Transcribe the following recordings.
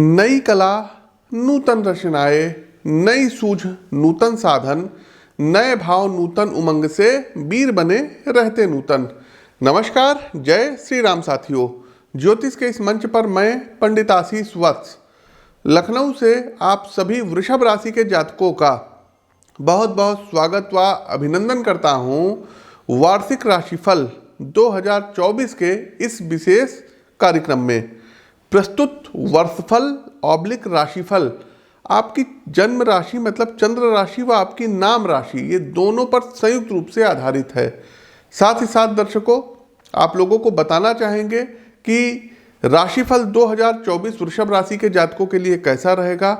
नई कला, नूतन रचनाएं, नई सूझ, नूतन साधन, नए भाव, नूतन उमंग से वीर बने रहते नूतन। नमस्कार, जय श्री राम साथियों। ज्योतिष के इस मंच पर मैं पंडित आशीष वत्स लखनऊ से आप सभी वृषभ राशि के जातकों का बहुत बहुत स्वागत व अभिनंदन करता हूं वार्षिक राशिफल 2024 के इस विशेष कार्यक्रम में। प्रस्तुत वर्षफल ऑब्लिक राशिफल आपकी जन्म राशि मतलब चंद्र राशि व आपकी नाम राशि, ये दोनों पर संयुक्त रूप से आधारित है। साथ ही साथ दर्शकों, आप लोगों को बताना चाहेंगे कि राशिफल 2024 वृषभ राशि के जातकों के लिए कैसा रहेगा।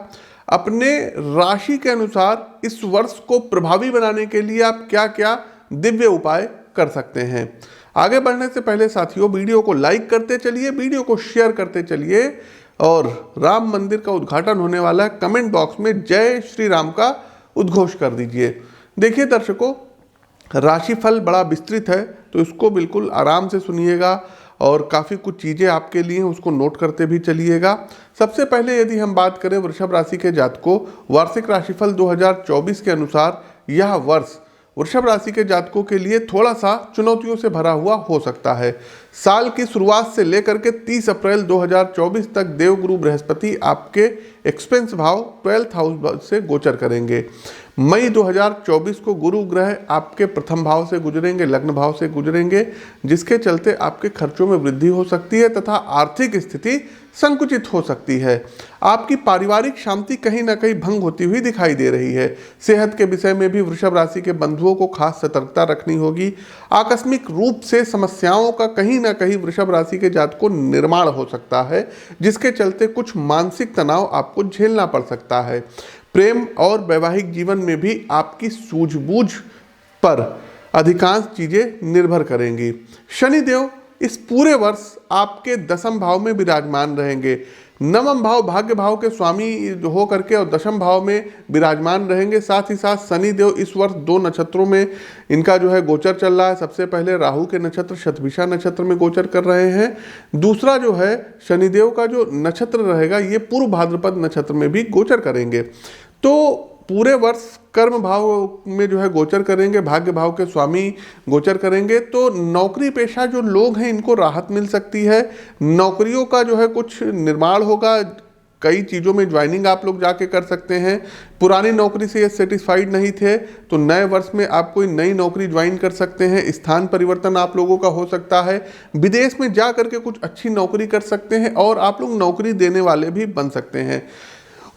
अपने राशि के अनुसार इस वर्ष को प्रभावी बनाने के लिए आप क्या क्या दिव्य उपाय कर सकते हैं। आगे बढ़ने से पहले साथियों, वीडियो को लाइक करते चलिए, वीडियो को शेयर करते चलिए और राम मंदिर का उद्घाटन होने वाला है, कमेंट बॉक्स में जय श्री राम का उद्घोष कर दीजिए। देखिए दर्शकों, राशिफल बड़ा विस्तृत है तो इसको बिल्कुल आराम से सुनिएगा और काफ़ी कुछ चीज़ें आपके लिए उसको नोट करते भी चलिएगा। सबसे पहले यदि हम बात करें वृषभ राशि के जातकों, वार्षिक राशिफल 2024 के अनुसार यह वर्ष वृषभ राशि के जातकों के लिए थोड़ा सा चुनौतियों से भरा हुआ हो सकता है। साल की शुरुआत से लेकर के 30 अप्रैल 2024 तक देवगुरु बृहस्पति आपके एक्सपेंस भाव 12th हाउस से गोचर करेंगे। मई 2024 को गुरु ग्रह आपके प्रथम भाव से गुजरेंगे, लग्न भाव से गुजरेंगे, जिसके चलते आपके खर्चों में वृद्धि हो सकती है तथा आर्थिक स्थिति संकुचित हो सकती है। आपकी पारिवारिक शांति कहीं ना कहीं भंग होती हुई दिखाई दे रही है। सेहत के विषय में भी वृषभ राशि के बंधुओं को खास सतर्कता रखनी होगी। आकस्मिक रूप से समस्याओं का कहीं ना कहीं वृषभ राशि के जातकों को निर्माण हो सकता है, जिसके चलते कुछ मानसिक तनाव आपको झेलना पड़ सकता है। प्रेम और वैवाहिक जीवन में भी आपकी सूझबूझ पर अधिकांश चीजें निर्भर करेंगी। शनिदेव इस पूरे वर्ष आपके दशम भाव में विराजमान रहेंगे। नवम भाव भाग्य भाव के स्वामी हो करके और दशम भाव में विराजमान रहेंगे। साथ ही साथ शनिदेव इस वर्ष 2 नक्षत्रों में इनका गोचर चल रहा है। सबसे पहले राहु के नक्षत्र शतभिषा नक्षत्र में गोचर कर रहे हैं। दूसरा शनिदेव का जो नक्षत्र रहेगा ये पूर्व भाद्रपद नक्षत्र में भी गोचर करेंगे। तो पूरे वर्ष कर्म भाव में गोचर करेंगे, भाग्य भाव के स्वामी गोचर करेंगे। तो नौकरी पेशा जो लोग हैं इनको राहत मिल सकती है। नौकरियों का कुछ निर्माण होगा, कई चीज़ों में ज्वाइनिंग आप लोग जाके कर सकते हैं। पुरानी नौकरी से ये सेटिस्फाइड नहीं थे तो नए वर्ष में आप कोई नई नौकरी ज्वाइन कर सकते हैं। स्थान परिवर्तन आप लोगों का हो सकता है। विदेश में जा करके कुछ अच्छी नौकरी कर सकते हैं और आप लोग नौकरी देने वाले भी बन सकते हैं।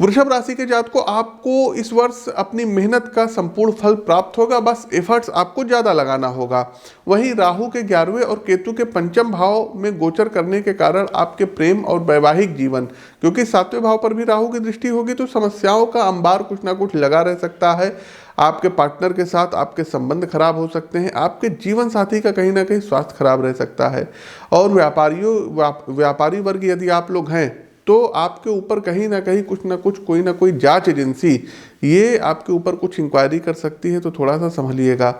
वृषभ राशि के जातकों, आपको इस वर्ष अपनी मेहनत का संपूर्ण फल प्राप्त होगा, बस एफर्ट्स आपको ज़्यादा लगाना होगा। वहीं राहु के 11वें और केतु के 5वें भाव में गोचर करने के कारण आपके प्रेम और वैवाहिक जीवन, क्योंकि 7वें भाव पर भी राहु की दृष्टि होगी तो समस्याओं का अंबार कुछ ना कुछ लगा रह सकता है। आपके पार्टनर के साथ आपके संबंध खराब हो सकते हैं। आपके जीवन साथी का कहीं ना कहीं स्वास्थ्य खराब रह सकता है। और व्यापारी वर्ग यदि आप लोग हैं तो आपके ऊपर कहीं ना कहीं कुछ ना कुछ कोई ना कोई जांच एजेंसी ये आपके ऊपर कुछ इंक्वायरी कर सकती है, तो थोड़ा सा संभलिएगा।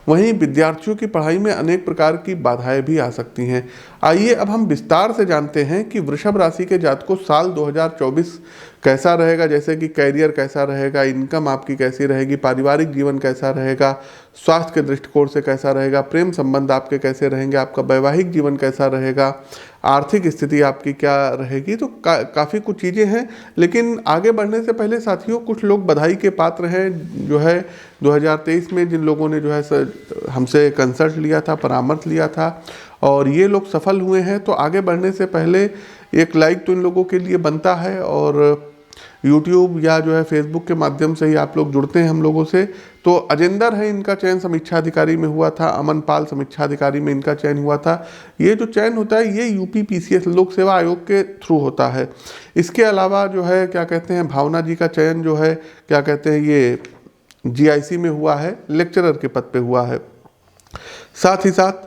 वहीं विद्यार्थियों की पढ़ाई में अनेक प्रकार की बाधाएं भी आ सकती हैं। आइए अब हम विस्तार से जानते हैं कि वृषभ राशि के जातकों साल 2024 कैसा रहेगा। जैसे कि कैरियर कैसा रहेगा, इनकम आपकी कैसी रहेगी, पारिवारिक जीवन कैसा रहेगा, स्वास्थ्य के दृष्टिकोण से कैसा रहेगा, प्रेम संबंध आपके कैसे रहेंगे, आपका वैवाहिक जीवन कैसा रहेगा, आर्थिक स्थिति आपकी क्या रहेगी। तो काफ़ी कुछ चीज़ें हैं। लेकिन आगे बढ़ने से पहले साथियों, कुछ लोग बधाई के पात्र हैं 2023 में जिन लोगों ने हमसे कंसल्ट लिया था, परामर्श लिया था और ये लोग सफल हुए हैं। तो आगे बढ़ने से पहले एक लाइक तो इन लोगों के लिए बनता है और YouTube या फेसबुक के माध्यम से ही आप लोग जुड़ते हैं हम लोगों से। तो अजेंदर है, इनका चयन समीक्षा अधिकारी में हुआ था। अमन पाल समीक्षा अधिकारी में इनका चयन हुआ था। ये जो चयन होता है ये UPPCS लोक सेवा आयोग के थ्रू होता है। इसके अलावा क्या कहते हैं, भावना जी का चयन क्या कहते हैं ये GIC में हुआ है, लेक्चरर के पद पे हुआ है। साथ ही साथ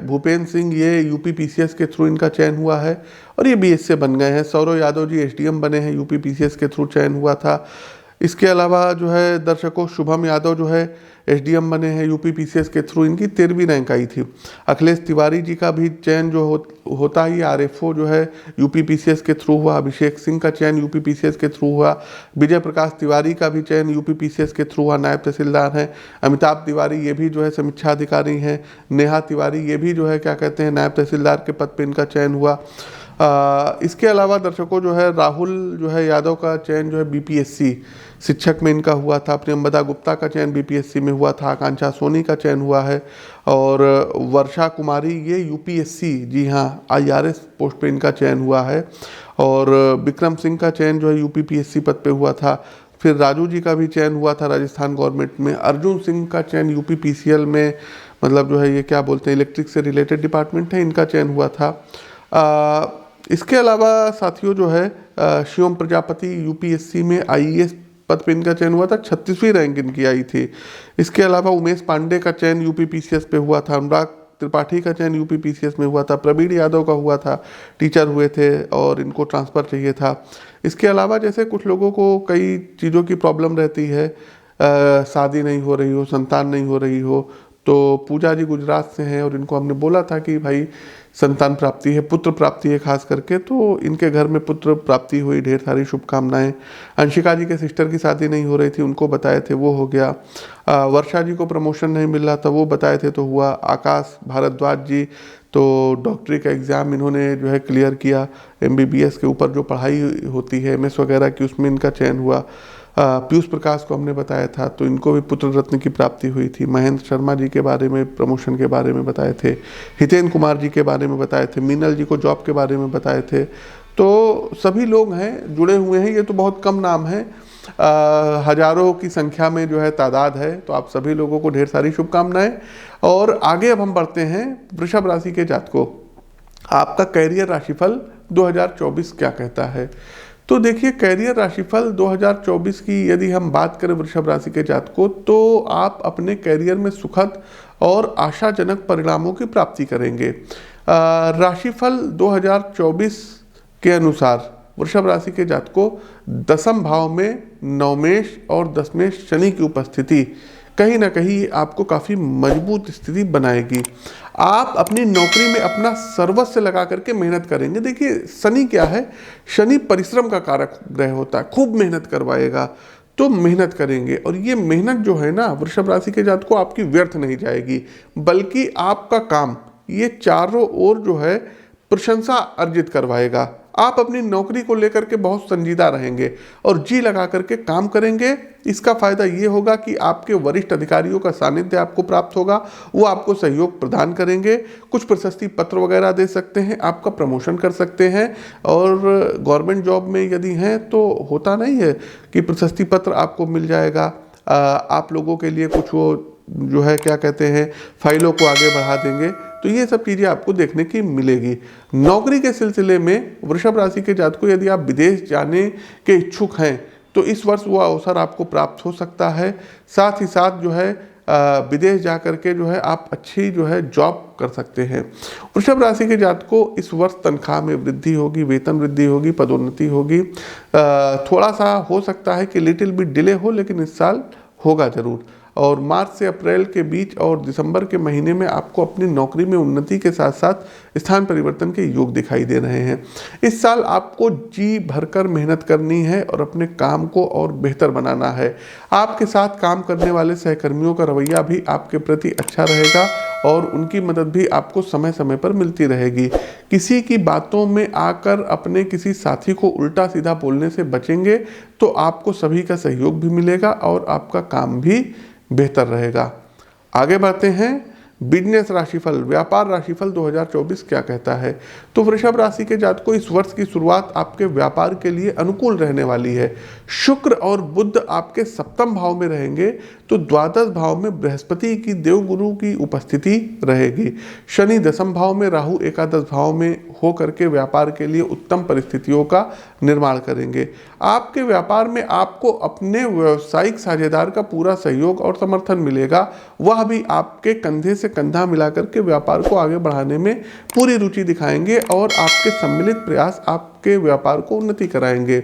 भूपेंद्र सिंह ये UPPCS के थ्रू इनका चयन हुआ है और ये BS से बन गए हैं। सौरव यादव जी SDM बने हैं, UPPCS के थ्रू चयन हुआ था। इसके अलावा जो है दर्शकों, शुभम यादव जो है एसडीएम बने हैं यूपी पीसीएस के थ्रू, इनकी 13वीं रैंक आई थी। अखिलेश तिवारी जी का भी चयन जो होता ही आरएफओ जो है यूपी पीसीएस के थ्रू हुआ। अभिषेक सिंह का चयन यूपी पीसीएस के थ्रू हुआ। विजय प्रकाश तिवारी का भी चयन यूपी पीसीएस के थ्रू हुआ, नायब तहसीलदार हैं। अमिताभ तिवारी ये भी जो है समीक्षा अधिकारी हैं। नेहा तिवारी ये भी जो है क्या कहते हैं नायब तहसीलदार के पद पर इनका चयन हुआ। इसके अलावा दर्शकों जो है राहुल जो है यादव का चयन जो है बीपीएससी शिक्षक में इनका हुआ था। प्रियंवदा गुप्ता का चयन बीपीएससी में हुआ था। आकांक्षा सोनी का चयन हुआ है। और वर्षा कुमारी ये यूपीएससी, जी हाँ, आईआरएस पोस्ट पे इनका चयन हुआ है। और विक्रम सिंह का चयन जो है यूपीपीएससी पद पे हुआ था। फिर राजू जी का भी चयन हुआ था राजस्थान गवर्नमेंट में। अर्जुन सिंह का चयन यूपीपीसीएल में, मतलब जो है ये क्या बोलते हैं इलेक्ट्रिक से रिलेटेड डिपार्टमेंट है, इनका चयन हुआ था। इसके अलावा साथियों जो है शिवम प्रजापति यूपीएससी में आईएएस पद पे इनका चयन हुआ था, 36वीं रैंक इनकी आई थी। इसके अलावा उमेश पांडे का चयन यूपी पीसीएस पे हुआ था। अनुराग त्रिपाठी का चयन यूपी पीसीएस में हुआ था। प्रवीण यादव का हुआ था, टीचर हुए थे और इनको ट्रांसफ़र चाहिए था। इसके अलावा जैसे कुछ लोगों को कई चीज़ों की प्रॉब्लम रहती है, शादी नहीं हो रही हो, संतान नहीं हो रही हो, तो पूजा जी गुजरात से हैं और इनको हमने बोला था कि भाई संतान प्राप्ति है, पुत्र प्राप्ति है खास करके, तो इनके घर में पुत्र प्राप्ति हुई, ढेर सारी शुभकामनाएं। अंशिका जी के सिस्टर की शादी नहीं हो रही थी, उनको बताए थे, वो हो गया। वर्षा जी को प्रमोशन नहीं मिल रहा था, वो बताए थे तो हुआ। आकाश भारद्वाज जी तो डॉक्टरी का एग्ज़ाम इन्होंने जो है क्लियर किया। एमबीबीएस के ऊपर जो पढ़ाई होती है एमएस वगैरह की, उसमें इनका चयन हुआ। पीयूष प्रकाश को हमने बताया था तो इनको भी पुत्र रत्न की प्राप्ति हुई थी। महेंद्र शर्मा जी के बारे में प्रमोशन के बारे में बताए थे। हितेंद्र कुमार जी के बारे में बताए थे। मीनल जी को जॉब के बारे में बताए थे। तो सभी लोग हैं जुड़े हुए हैं, ये तो बहुत कम नाम है, हजारों की संख्या में जो है तादाद है। तो आप सभी लोगों को ढेर सारी शुभकामनाएं। और आगे अब हम बढ़ते हैं वृषभ राशि के जातकों, आपका कैरियर राशिफल 2024 क्या कहता है। तो देखिए कैरियर राशिफल 2024 की यदि हम बात करें वृषभ राशि के जातकों, तो आप अपने कैरियर में सुखद और आशाजनक परिणामों की प्राप्ति करेंगे। राशिफल 2024 के अनुसार वृषभ राशि के जातकों दसम भाव में नवमेश और दशमेश शनि की उपस्थिति कहीं ना कहीं आपको काफ़ी मजबूत स्थिति बनाएगी। आप अपनी नौकरी में अपना सर्वस्व लगा करके मेहनत करेंगे। देखिए शनि क्या है, शनि परिश्रम का कारक ग्रह होता है, खूब मेहनत करवाएगा, तो मेहनत करेंगे। और ये मेहनत जो है ना वृषभ राशि के जातकों आपकी व्यर्थ नहीं जाएगी, बल्कि आपका काम ये चारों ओर जो है प्रशंसा अर्जित करवाएगा। आप अपनी नौकरी को लेकर के बहुत संजीदा रहेंगे और जी लगा करके काम करेंगे। इसका फायदा ये होगा कि आपके वरिष्ठ अधिकारियों का सानिध्य आपको प्राप्त होगा, वो आपको सहयोग प्रदान करेंगे। कुछ प्रशस्ति पत्र वगैरह दे सकते हैं, आपका प्रमोशन कर सकते हैं। और गवर्नमेंट जॉब में यदि हैं तो होता नहीं है कि प्रशस्ति पत्र आपको मिल जाएगा। आप लोगों के लिए कुछ वो जो है क्या कहते हैं फाइलों को आगे बढ़ा देंगे। तो ये सब चीज़ें आपको देखने की मिलेगी। नौकरी के सिलसिले में वृषभ राशि के जातकों यदि आप विदेश जाने के इच्छुक हैं तो इस वर्ष वो अवसर आपको प्राप्त हो सकता है। साथ ही साथ जो है विदेश जा कर के जो है आप अच्छी जो है जॉब कर सकते हैं। वृषभ राशि के जातकों इस वर्ष तनख्वाह में वृद्धि होगी, वेतन वृद्धि होगी, पदोन्नति होगी। थोड़ा सा हो सकता है कि लिटिल बिट डिले हो, लेकिन इस साल होगा जरूर। और मार्च से अप्रैल के बीच और दिसंबर के महीने में आपको अपनी नौकरी में उन्नति के साथ साथ स्थान परिवर्तन के योग दिखाई दे रहे हैं। इस साल आपको जी भरकर मेहनत करनी है और अपने काम को और बेहतर बनाना है। आपके साथ काम करने वाले सहकर्मियों का रवैया भी आपके प्रति अच्छा रहेगा और उनकी मदद भी आपको समय समय पर मिलती रहेगी। किसी की बातों में आकर अपने किसी साथी को उल्टा सीधा बोलने से बचेंगे तो आपको सभी का सहयोग भी मिलेगा और आपका काम भी बेहतर रहेगा। आगे बढ़ते हैं बिजनेस राशिफल, व्यापार राशिफल 2024 क्या कहता है। तो वृषभ राशि के जातकों इस वर्ष की शुरुआत आपके व्यापार के लिए अनुकूल रहने वाली है। शुक्र और बुध आपके सप्तम भाव में रहेंगे तो द्वादश भाव में बृहस्पति की देवगुरु की उपस्थिति रहेगी। शनि दसम भाव में, राहु एकादश भाव में हो करके व्यापार के लिए उत्तम परिस्थितियों का निर्माण करेंगे। आपके व्यापार में आपको अपने व्यावसायिक साझेदार का पूरा सहयोग और समर्थन मिलेगा। वह भी आपके कंधे से कंधा मिलाकर के व्यापार को आगे बढ़ाने में पूरी रुचि दिखाएंगे और आपके सम्मिलित प्रयास आपके व्यापार को उन्नति कराएंगे।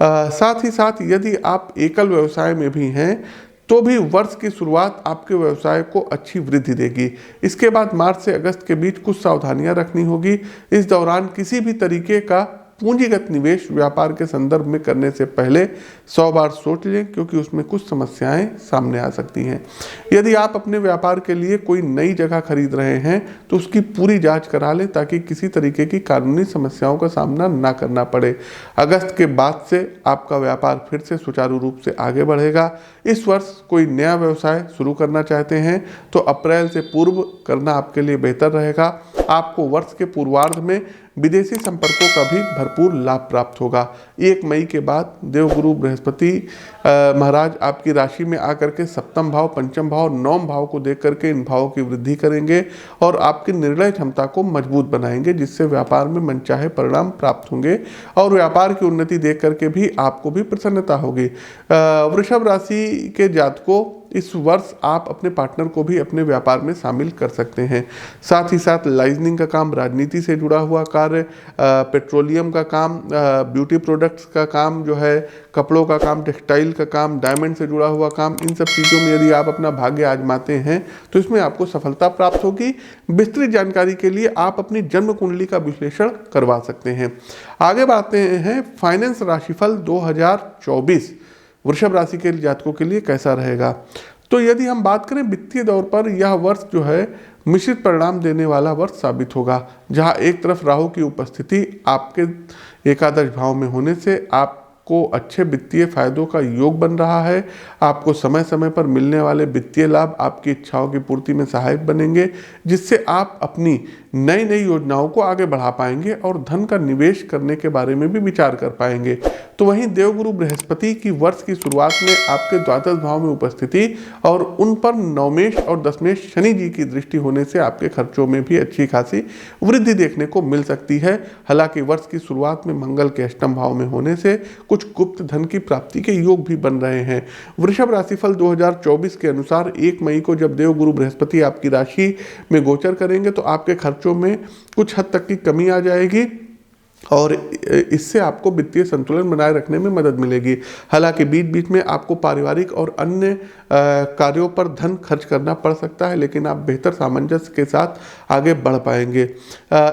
साथ ही साथ यदि आप एकल व्यवसाय में भी हैं तो भी वर्ष की शुरुआत आपके व्यवसाय को अच्छी वृद्धि देगी। इसके बाद मार्च से अगस्त के बीच कुछ सावधानियां रखनी होगी। इस दौरान किसी भी तरीके का पूंजीगत निवेश व्यापार के संदर्भ में करने से पहले 100 बार सोच लें, क्योंकि उसमें कुछ समस्याएं सामने आ सकती हैं। यदि आप अपने व्यापार के लिए कोई नई जगह खरीद रहे हैं तो उसकी पूरी जांच करा लें, ताकि किसी तरीके की कानूनी समस्याओं का सामना ना करना पड़े। अगस्त के बाद से आपका व्यापार फिर से सुचारू रूप से आगे बढ़ेगा। इस वर्ष कोई नया व्यवसाय शुरू करना चाहते हैं तो अप्रैल से पूर्व करना आपके लिए बेहतर रहेगा। आपको वर्ष के पूर्वार्ध में विदेशी संपर्कों का भी भरपूर लाभ प्राप्त होगा। 1 मई के बाद देवगुरु बृहस्पति महाराज आपकी राशि में आकर के सप्तम भाव, पंचम भाव, नवम भाव को देख करके इन भावों की वृद्धि करेंगे और आपकी निर्णय क्षमता को मजबूत बनाएंगे, जिससे व्यापार में मनचाहे परिणाम प्राप्त होंगे और व्यापार की उन्नति देख करके भी आपको भी प्रसन्नता होगी। वृषभ राशि के जातकों, इस वर्ष आप अपने पार्टनर को भी अपने व्यापार में शामिल कर सकते हैं। साथ ही साथ लाइजनिंग का काम, राजनीति से जुड़ा हुआ कार्य, पेट्रोलियम का काम, ब्यूटी प्रोडक्ट्स का काम जो है, कपड़ों का काम, टेक्सटाइल का काम, डायमंड से जुड़ा हुआ काम, इन सब चीज़ों में यदि आप अपना भाग्य आजमाते हैं तो इसमें आपको सफलता प्राप्त होगी। विस्तृत जानकारी के लिए आप अपनी जन्म कुंडली का विश्लेषण करवा सकते हैं। आगे बढ़ते हैं फाइनेंस राशिफल 2024 वृषभ राशि के जातकों के लिए कैसा रहेगा। तो यदि हम बात करें वित्तीय दौर पर, यह वर्ष जो है मिश्रित परिणाम देने वाला वर्ष साबित होगा, जहां एक तरफ राहु की उपस्थिति आपके एकादश भाव में होने से आपको अच्छे वित्तीय फायदों का योग बन रहा है। आपको समय समय पर मिलने वाले वित्तीय लाभ आपकी इच्छाओं की पूर्ति में सहायक बनेंगे, जिससे आप अपनी नई नई योजनाओं को आगे बढ़ा पाएंगे और धन का निवेश करने के बारे में भी विचार कर पाएंगे। तो वहीं देवगुरु बृहस्पति की वर्ष की शुरुआत में आपके द्वादश भाव में उपस्थिति और उन पर नवमेश और दशमेश शनि जी की दृष्टि होने से आपके खर्चों में भी अच्छी खासी वृद्धि देखने को मिल सकती है। हालांकि वर्ष की शुरुआत में मंगल के अष्टम भाव में होने से कुछ गुप्त धन की प्राप्ति के योग भी बन रहे हैं। वृषभ राशिफल 2024 के अनुसार 1 मई को जब देवगुरु बृहस्पति आपकी राशि में गोचर करेंगे तो आपके खर्चों में कुछ हद तक की कमी आ जाएगी और इससे आपको वित्तीय संतुलन बनाए रखने में मदद मिलेगी। हालांकि बीच बीच में आपको पारिवारिक और अन्य कार्यों पर धन खर्च करना पड़ सकता है, लेकिन आप बेहतर सामंजस्य के साथ आगे बढ़ पाएंगे।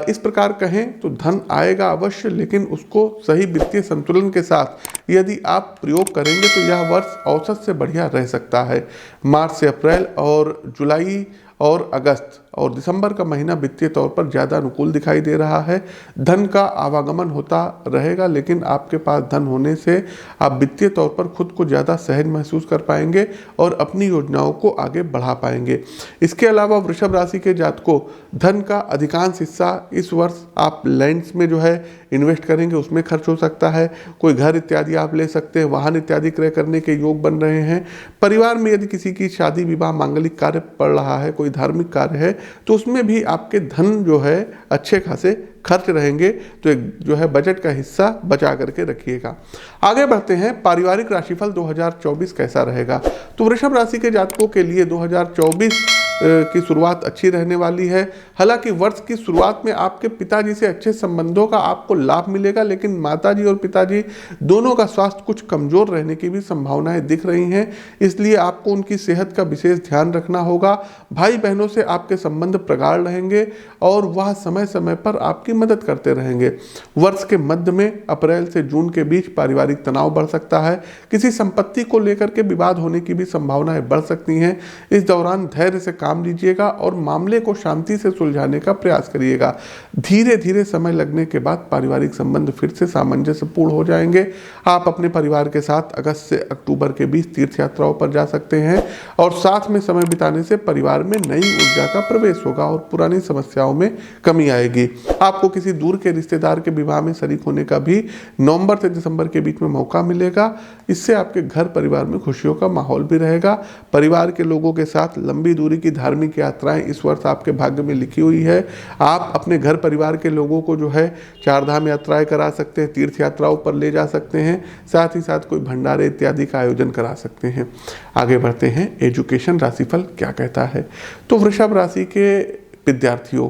इस प्रकार कहें तो धन आएगा अवश्य, लेकिन उसको सही वित्तीय संतुलन के साथ यदि आप प्रयोग करेंगे तो यह वर्ष औसत से बढ़िया रह सकता है। मार्च से अप्रैल और जुलाई और अगस्त और दिसंबर का महीना वित्तीय तौर पर ज़्यादा अनुकूल दिखाई दे रहा है। धन का आवागमन होता रहेगा, लेकिन आपके पास धन होने से आप वित्तीय तौर पर खुद को ज़्यादा सहज महसूस कर पाएंगे और अपनी योजनाओं को आगे बढ़ा पाएंगे। इसके अलावा वृषभ राशि के जातकों, धन का अधिकांश हिस्सा इस वर्ष आप लैंड्स में जो है इन्वेस्ट करेंगे, उसमें खर्च हो सकता है। कोई घर इत्यादि आप ले सकते हैं, वाहन इत्यादि क्रय करने के योग बन रहे हैं। परिवार में यदि किसी की शादी विवाह मांगलिक कार्य पड़ रहा है, कोई धार्मिक कार्य है, तो उसमें भी आपके धन जो है अच्छे खासे खर्च रहेंगे। तो एक जो है बजट का हिस्सा बचा करके रखिएगा। आगे बढ़ते हैं, पारिवारिक राशिफल 2024 कैसा रहेगा। तो वृषभ राशि के जातकों के लिए 2024 की शुरुआत अच्छी रहने वाली है। हालांकि वर्ष की शुरुआत में आपके पिताजी से अच्छे संबंधों का आपको लाभ मिलेगा, लेकिन माताजी और पिताजी दोनों का स्वास्थ्य कुछ कमजोर रहने की भी संभावनाएं दिख रही हैं, इसलिए आपको उनकी सेहत का विशेष ध्यान रखना होगा। भाई बहनों से आपके संबंध प्रगाढ़ रहेंगे और वह समय समय पर आपकी मदद करते रहेंगे। वर्ष के मध्य में अप्रैल से जून के बीच पारिवारिक तनाव बढ़ सकता है। किसी संपत्ति को लेकर के विवाद होने की भी संभावनाएं बढ़ सकती हैं। इस दौरान धैर्य से काम लीजिएगा और मामले को शांति से सुलझाने का प्रयास करिएगा। धीरे धीरे समय लगने के बाद पारिवारिक संबंध फिर से सामंजस्यपूर्ण हो जाएंगे। आप अपने परिवार के साथ अगस्त से अक्टूबर के बीच तीर्थ यात्राओं पर जा सकते हैं और साथ में समय बिताने से परिवार में नई ऊर्जा का प्रवेश होगा और पुरानी समस्याओं में कमी आएगी। आपको किसी दूर के रिश्तेदार के विवाह में शरीक होने का भी नवंबर से दिसंबर के बीच में मौका मिलेगा। इससे आपके घर परिवार में खुशियों का माहौल भी रहेगा। परिवार के लोगों के साथ लंबी दूरी की धार्मिक यात्राएं इस वर्ष आपके भाग्य में लिखी हुई है। आप अपने घर परिवार के लोगों को जो है चारधाम यात्राएं करा सकते हैं, तीर्थ यात्राओं पर ले जा सकते हैं, साथ ही साथ कोई भंडारे इत्यादि का आयोजन करा सकते हैं। आगे बढ़ते हैं, एजुकेशन राशिफल क्या कहता है। तो वृषभ राशि के विद्यार्थियों,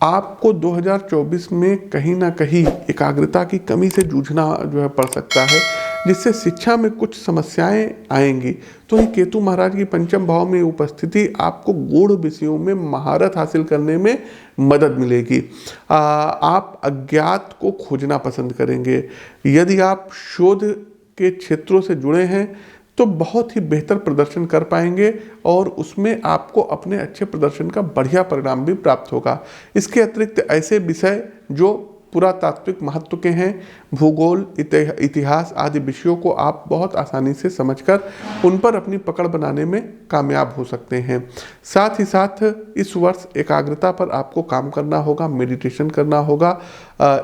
आपको 2024 में कहीं ना कहीं एकाग्रता की कमी से जूझना जो है पड़ सकता है, जिससे शिक्षा में कुछ समस्याएं आएंगी। तो ये केतु महाराज की पंचम भाव में उपस्थिति आपको गूढ़ विषयों में महारत हासिल करने में मदद मिलेगी। आप अज्ञात को खोजना पसंद करेंगे। यदि आप शोध के क्षेत्रों से जुड़े हैं तो बहुत ही बेहतर प्रदर्शन कर पाएंगे और उसमें आपको अपने अच्छे प्रदर्शन का बढ़िया परिणाम भी प्राप्त होगा। इसके अतिरिक्त ऐसे विषय जो पुरातात्विक महत्व के हैं, भूगोल, इतिहास आदि विषयों को आप बहुत आसानी से समझकर उन पर अपनी पकड़ बनाने में कामयाब हो सकते हैं। साथ ही साथ इस वर्ष एकाग्रता पर आपको काम करना होगा, मेडिटेशन करना होगा,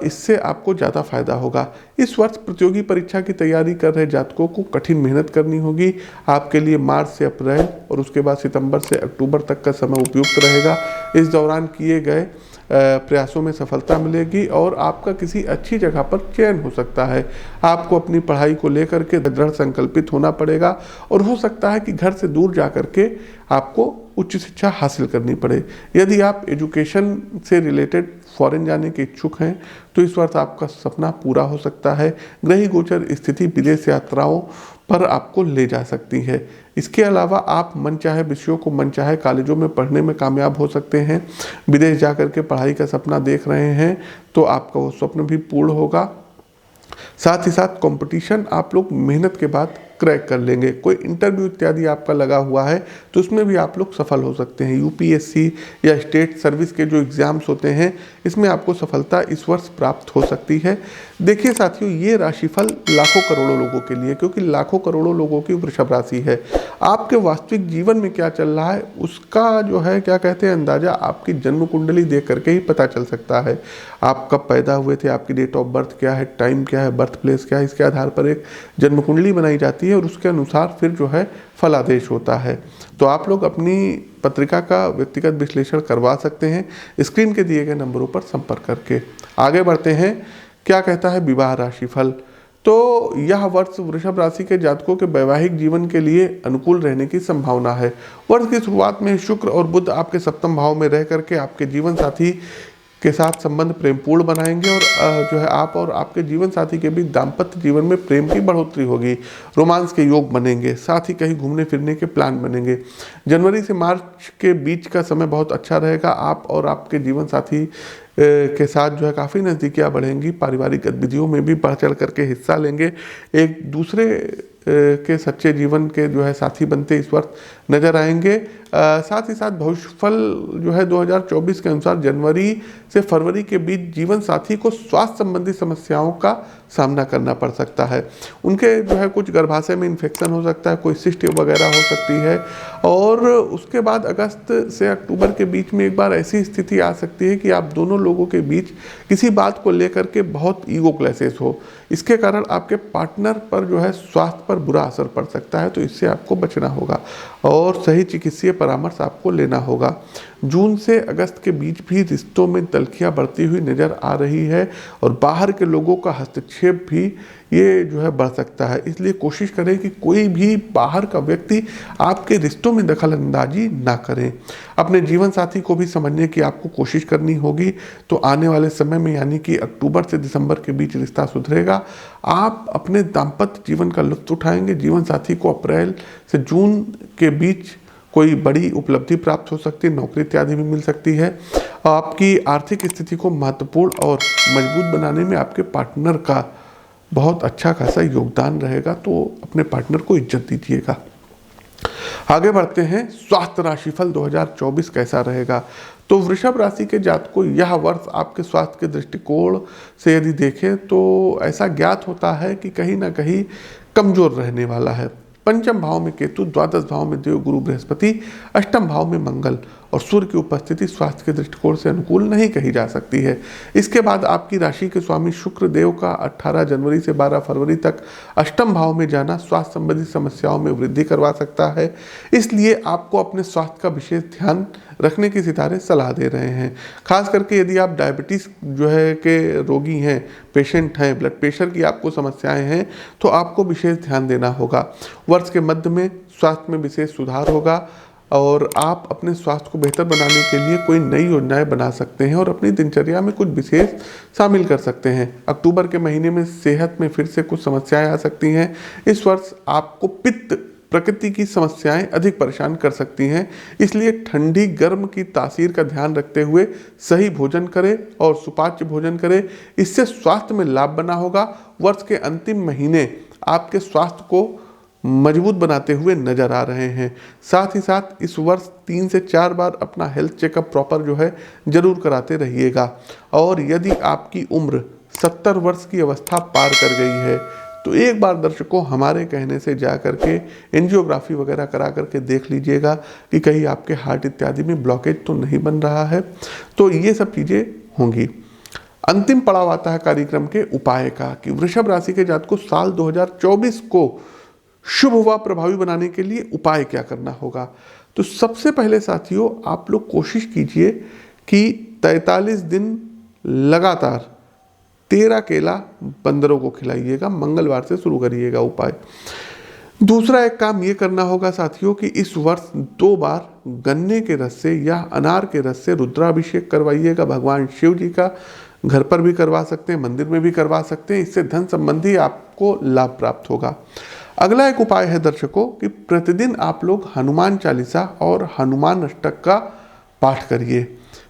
इससे आपको ज़्यादा फायदा होगा। इस वर्ष प्रतियोगी परीक्षा की तैयारी कर रहे जातकों को कठिन मेहनत करनी होगी। आपके लिए मार्च से अप्रैल और उसके बाद सितंबर से अक्टूबर तक का समय उपयुक्त रहेगा। इस दौरान किए गए प्रयासों में सफलता मिलेगी और आपका किसी अच्छी जगह पर चयन हो सकता है। आपको अपनी पढ़ाई को लेकर के दृढ़ संकल्पित होना पड़ेगा और हो सकता है कि घर से दूर जा कर के आपको उच्च शिक्षा हासिल करनी पड़े। यदि आप एजुकेशन से रिलेटेड फॉरेन जाने के इच्छुक हैं तो इस वर्ष आपका सपना पूरा हो सकता है। ग्रही गोचर स्थिति विदेश यात्राओं पर आपको ले जा सकती है। इसके अलावा आप मनचाहे विषयों को मनचाहे कॉलेजों में पढ़ने में कामयाब हो सकते हैं। विदेश जाकर के पढ़ाई का सपना देख रहे हैं तो आपका वो स्वप्न भी पूर्ण होगा। साथ ही साथ कंपटीशन आप लोग मेहनत के बाद क्रैक कर लेंगे। कोई इंटरव्यू इत्यादि आपका लगा हुआ है तो उसमें भी आप लोग सफल हो सकते हैं। यूपीएससी या स्टेट सर्विस के जो एग्ज़ाम्स होते हैं इसमें आपको सफलता इस वर्ष प्राप्त हो सकती है। देखिए साथियों, ये राशिफल लाखों करोड़ों लोगों के लिए, क्योंकि लाखों करोड़ों लोगों की वृषभ राशि है। आपके वास्तविक जीवन में क्या चल रहा है उसका जो है क्या कहते हैं अंदाज़ा आपकी जन्म कुंडली देख करके ही पता चल सकता है। आप कब पैदा हुए थे, आपकी डेट ऑफ बर्थ क्या है, टाइम क्या है, बर्थ प्लेस क्या है, इसके आधार पर एक जन्म कुंडली बनाई जाती है और उसके अनुसार फिर जो है फलादेश होता है। तो आप लोग अपनी पत्रिका का व्यक्तिगत विश्लेषण करवा सकते हैं स्क्रीन के दिए गए नंबरों पर संपर्क करके। आगे बढ़ते हैं, क्या कहता है विवाह राशिफल। तो यह वर्ष वृषभ राशि के जातकों के वैवाहिक जीवन के लिए अनुकूल रहने की संभावना है। वर्ष की शुरुआत में शुक्र और बुध आपके सप्तम भाव में रह करके आपके जीवन साथी के साथ संबंध प्रेमपूर्ण बनाएंगे और जो है आप और आपके जीवन साथी के बीच दाम्पत्य जीवन में प्रेम की बढ़ोतरी होगी। रोमांस के योग बनेंगे, साथ ही कहीं घूमने फिरने के प्लान बनेंगे। जनवरी से मार्च के बीच का समय बहुत अच्छा रहेगा। आप और आपके जीवन साथी के साथ जो है काफ़ी नज़दीकियाँ बढ़ेंगी। पारिवारिक गतिविधियों में भी बढ़ चढ़ करके हिस्सा लेंगे। एक दूसरे के सच्चे जीवन के जो है साथी बनते इस वर्ष नजर आएंगे। साथ ही साथ भविष्यफल जो है 2024 के अनुसार जनवरी से फरवरी के बीच जीवन साथी को स्वास्थ्य संबंधी समस्याओं का सामना करना पड़ सकता है। उनके जो है कुछ गर्भाशय में इन्फेक्शन हो सकता है, कोई सिस्ट वगैरह हो सकती है और उसके बाद अगस्त से अक्टूबर के बीच में एक बार ऐसी स्थिति आ सकती है कि आप दोनों लोगों के बीच किसी बात को लेकर के बहुत ईगो क्लैशेस हो। इसके कारण आपके पार्टनर पर जो है स्वास्थ्य पर बुरा असर पड़ सकता है, तो इससे आपको बचना होगा और सही चिकित्सीय परामर्श आपको लेना होगा। जून से अगस्त के बीच भी रिश्तों में तल्खियाँ बढ़ती हुई नज़र आ रही है और बाहर के लोगों का हस्तक्षेप भी ये जो है बढ़ सकता है। इसलिए कोशिश करें कि कोई भी बाहर का व्यक्ति आपके रिश्तों में दखल अंदाजी ना करें। अपने जीवन साथी को भी समझने की आपको कोशिश करनी होगी। तो आने वाले समय में यानी कि अक्टूबर से दिसंबर के बीच रिश्ता सुधरेगा। आप अपने दाम्पत्य जीवन का लुत्फ उठाएंगे। जीवन साथी को अप्रैल से जून के बीच कोई बड़ी उपलब्धि प्राप्त हो सकती है, नौकरी इत्यादि भी मिल सकती है। आपकी आर्थिक स्थिति को महत्वपूर्ण और मजबूत बनाने में आपके पार्टनर का बहुत अच्छा खासा योगदान रहेगा, तो अपने पार्टनर को इज्जत दीजिएगा। आगे बढ़ते हैं, स्वास्थ्य राशिफल 2024 कैसा रहेगा। तो वृषभ राशि के जातकों यह वर्ष आपके स्वास्थ्य के दृष्टिकोण से यदि देखें तो ऐसा ज्ञात होता है कि कहीं ना कहीं कमजोर रहने वाला है। पंचम भाव में केतु, द्वादश भाव में देव गुरु बृहस्पति, अष्टम भाव में मंगल और सूर्य की उपस्थिति स्वास्थ्य के दृष्टिकोण से अनुकूल नहीं कही जा सकती है। इसके बाद आपकी राशि के स्वामी शुक्र देव का 18 जनवरी से 12 फरवरी तक अष्टम भाव में जाना स्वास्थ्य संबंधी समस्याओं में वृद्धि करवा सकता है। इसलिए आपको अपने स्वास्थ्य का विशेष ध्यान रखने की सितारे सलाह दे रहे हैं। खास करके यदि आप डायबिटीज़ जो है के रोगी हैं, पेशेंट हैं, ब्लड प्रेशर की आपको समस्याएं हैं, तो आपको विशेष ध्यान देना होगा। वर्ष के मध्य में स्वास्थ्य में विशेष सुधार होगा और आप अपने स्वास्थ्य को बेहतर बनाने के लिए कोई नई योजनाएं बना सकते हैं और अपनी दिनचर्या में कुछ विशेष शामिल कर सकते हैं। अक्टूबर के महीने में सेहत में फिर से कुछ समस्याएं आ सकती हैं। इस वर्ष आपको पित्त प्रकृति की समस्याएं अधिक परेशान कर सकती हैं, इसलिए ठंडी गर्म की तासीर का ध्यान रखते हुए सही भोजन करें और सुपाच्य भोजन करें। इससे स्वास्थ्य में लाभ बना होगा। वर्ष के अंतिम महीने आपके स्वास्थ्य को मजबूत बनाते हुए नजर आ रहे हैं। साथ ही साथ इस वर्ष 3 से 4 बार अपना हेल्थ चेकअप प्रॉपर जो है जरूर कराते रहिएगा। और यदि आपकी उम्र 70 वर्ष की अवस्था पार कर गई है तो एक बार दर्शकों हमारे कहने से जा करके एंजियोग्राफी वगैरह करा करके देख लीजिएगा कि कहीं आपके हार्ट इत्यादि में ब्लॉकेज तो नहीं बन रहा है। तो ये सब चीज़ें होंगी। अंतिम पड़ाव आता है कार्यक्रम के उपाय का कि वृषभ राशि के जातकों को साल 2024 को शुभ व प्रभावी बनाने के लिए उपाय क्या करना होगा। तो सबसे पहले साथियों आप लोग कोशिश कीजिए कि 43 दिन लगातार 13 केला बंदरों को खिलाइएगा। मंगलवार से शुरू करिएगा उपाय। दूसरा एक काम ये करना होगा साथियों कि इस वर्ष 2 बार गन्ने के रस से या अनार के रस से रुद्राभिषेक करवाइएगा भगवान शिव जी का। घर पर भी करवा सकते हैं, मंदिर में भी करवा सकते हैं। इससे धन संबंधी आपको लाभ प्राप्त होगा। अगला एक उपाय है दर्शकों कि प्रतिदिन आप लोग हनुमान चालीसा और हनुमान अष्टक का पाठ करिए।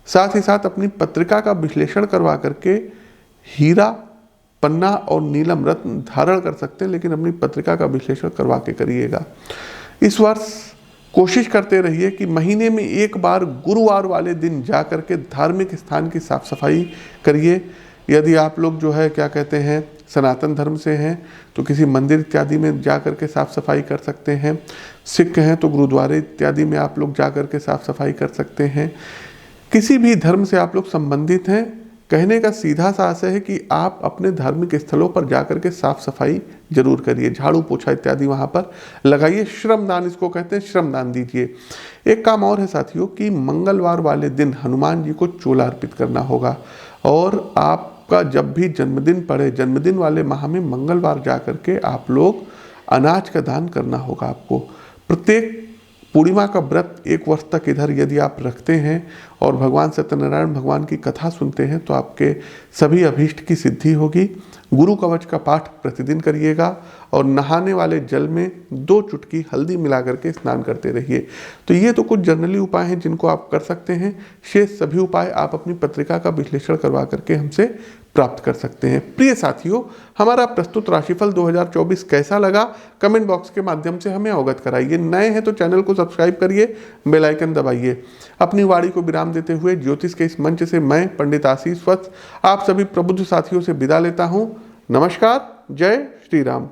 साथ ही साथ अपनी पत्रिका का विश्लेषण करवा करके हीरा, पन्ना और नीलम रत्न धारण कर सकते हैं, लेकिन अपनी पत्रिका का विश्लेषण करवा के करिएगा। इस वर्ष कोशिश करते रहिए कि महीने में एक बार गुरुवार वाले दिन जा करके धार्मिक स्थान की साफ सफाई करिए। यदि आप लोग जो है क्या कहते हैं सनातन धर्म से हैं तो किसी मंदिर इत्यादि में जा कर के साफ सफाई कर सकते हैं। सिख हैं तो गुरुद्वारे इत्यादि में आप लोग जा कर के साफ सफाई कर सकते हैं। किसी भी धर्म से आप लोग संबंधित हैं, कहने का सीधा सा आशय है कि आप अपने धार्मिक स्थलों पर जाकर के साफ सफाई जरूर करिए। झाड़ू पोछा इत्यादि वहाँ पर लगाइए। श्रमदान इसको कहते हैं, श्रमदान दीजिए। एक काम और है साथियों कि मंगलवार वाले दिन हनुमान जी को चोला अर्पित करना होगा। और आपका जब भी जन्मदिन पड़े, जन्मदिन वाले माह में मंगलवार जा करके आप लोग अनाज का दान करना होगा आपको। प्रत्येक पूर्णिमा का व्रत 1 वर्ष तक इधर यदि आप रखते हैं और भगवान सत्यनारायण भगवान की कथा सुनते हैं तो आपके सभी अभीष्ट की सिद्धि होगी। गुरु कवच का पाठ प्रतिदिन करिएगा और नहाने वाले जल में 2 चुटकी हल्दी मिला करके स्नान करते रहिए। तो ये तो कुछ जनरली उपाय हैं जिनको आप कर सकते हैं। शेष सभी उपाय आप अपनी पत्रिका का विश्लेषण करवा करके हमसे प्राप्त कर सकते हैं। प्रिय साथियों, हमारा प्रस्तुत राशिफल 2024 कैसा लगा कमेंट बॉक्स के माध्यम से हमें अवगत कराइए। नए हैं तो चैनल को सब्सक्राइब करिए, बेल आइकन दबाइए। अपनी वाणी को विराम देते हुए ज्योतिष के इस मंच से मैं पंडित आशीष वत्स आप सभी प्रबुद्ध साथियों से विदा लेता हूँ। नमस्कार, जय श्री राम।